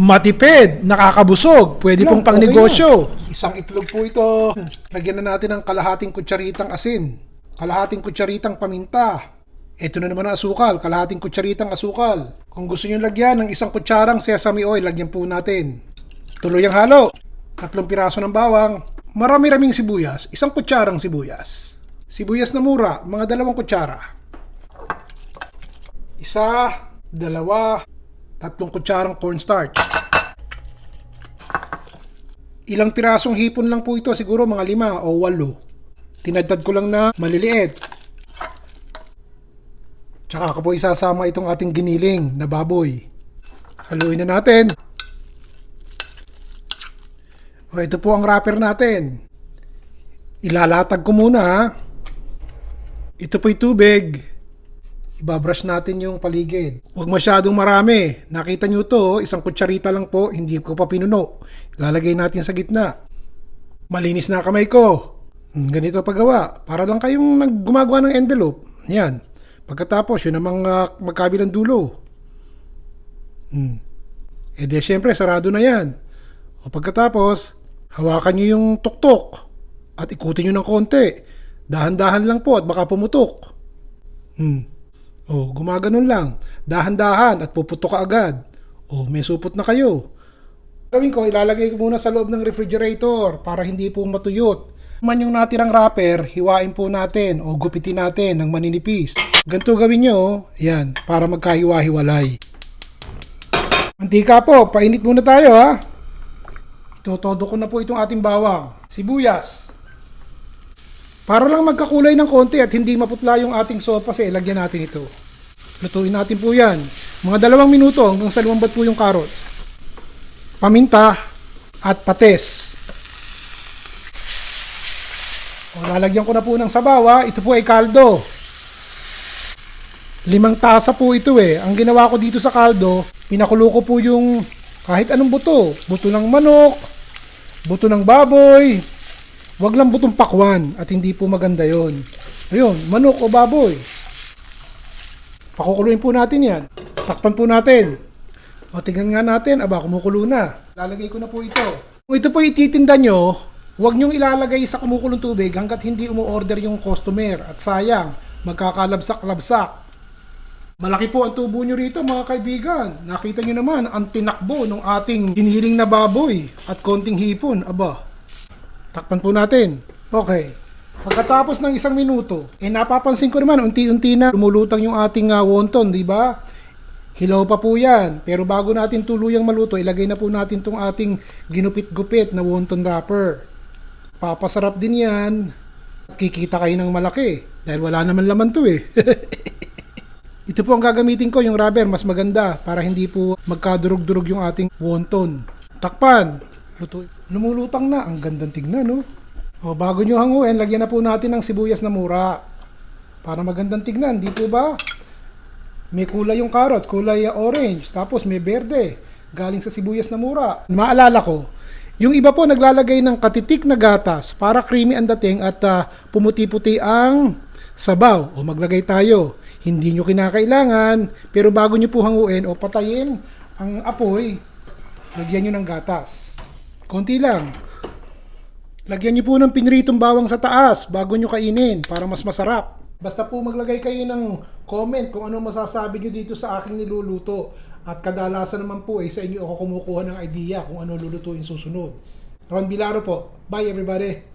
Matipid, nakakabusog, pwede pong pang negosyo. Isang itlog po ito. Lagyan na natin ng kalahating kutsaritang asin, kalahating kutsaritang paminta. Ito na naman ang asukal, kalahating kutsaritang asukal. Kung gusto nyo lagyan ng isang kutsarang sesame oil, lagyan po natin. Tuluyang halo. 3 piraso ng bawang. Marami-raming sibuyas, isang kutsarang sibuyas. Sibuyas na mura, mga 2 kutsara. 1, 2, 3 kutsarang cornstarch. Ilang pirasong hipon lang po ito, siguro mga 5 o 8. Tinadtad ko lang na maliliit. Tsaka ako po isasama itong ating giniling na baboy. Haluin na natin. O, ito po ang wrapper natin. Ilalatag ko muna ha. Ito po'y tubig. Ibabrush natin yung paligid. Huwag masyadong marami. Nakita nyo to, isang kutsarita lang po, hindi ko pa pinuno. Lalagay natin sa gitna. Malinis na kamay ko. Ganito paggawa. Para lang kayong gumagawa ng envelope. Yan. Pagkatapos, yun namang magkabilang dulo. E di syempre, sarado na yan. O pagkatapos, hawakan nyo yung tuktok at ikutin nyo ng konti. Dahan-dahan lang po at baka pumutok. O, gumaganon lang. Dahan-dahan at puputok ka agad. O, may supot na kayo. Gawin ko, ilalagay ko muna sa loob ng refrigerator para hindi po matuyot. Man yung natirang wrapper, hiwain po natin o gupitin natin ng maninipis. Ganito gawin nyo, yan, para magkahiwa-hiwalay. Mantika po, painit muna tayo ha. Itotodo ko na po itong ating bawang. Sibuyas. Para lang magkakulay ng konti at hindi maputla yung ating sopas, lagyan natin ito. Lutuin natin po yan. Mga 2 minuto hanggang sa lumambat po yung carrots. Paminta at patis. O, lalagyan ko na po ng sabaw. Ito po ay kaldo. 5 tasa po ito Ang ginawa ko dito sa kaldo, pinakulo ko po yung kahit anong buto. Buto ng manok, buto ng baboy. Wag lang butong pakwan at hindi po maganda yon. Ayun, manok o baboy. Pakukuluin po natin yan. Takpan po natin. O, tingnan nga natin. Aba, kumukulo na. Lalagay ko na po ito. Kung ito po ititinda nyo, huwag nyong ilalagay sa kumukulong tubig hanggat hindi umu-order yung customer. At sayang, magkakalabsak-labsak. Malaki po ang tubo nyo rito mga kaibigan. Nakita nyo naman ang tinakbo ng ating hiniling na baboy at konting hipon. Aba, takpan po natin. Okay. Pagkatapos ng 1 minuto, napapansin ko naman unti-unti na lumulutang yung ating wonton, di ba? Hilaw pa po yan. Pero bago natin tuluyang maluto, ilagay na po natin tong ating ginupit-gupit na wonton wrapper. Papasarap din yan. Kikita kayo ng malaki. Dahil wala naman laman to Ito po ang gagamitin ko, yung rubber. Mas maganda para hindi po magkadurog-durog yung ating wonton. Takpan. Luto. Lumulutang na. Ang gandang tignan, no? O, bago nyo hanguin, lagyan na po natin ng sibuyas na mura. Para magandang tignan, di po ba? May kulay yung carrots, kulay orange. Tapos may berde. Galing sa sibuyas na mura. Maalala ko, yung iba po naglalagay ng katitik na gatas para creamy ang dating at pumuti-puti ang sabaw. O maglagay tayo. Hindi nyo kinakailangan, pero bago nyo po hanguin o patayin ang apoy, lagyan nyo ng gatas. Konti lang. Lagyan nyo po ng pinritong bawang sa taas bago nyo kainin para mas masarap. Basta po maglagay kayo ng comment kung ano masasabi nyo dito sa aking niluluto. At kadalasan naman po sa inyo ako kumukuha ng idea kung ano lulutuin susunod. Ron Bilaro po. Bye everybody!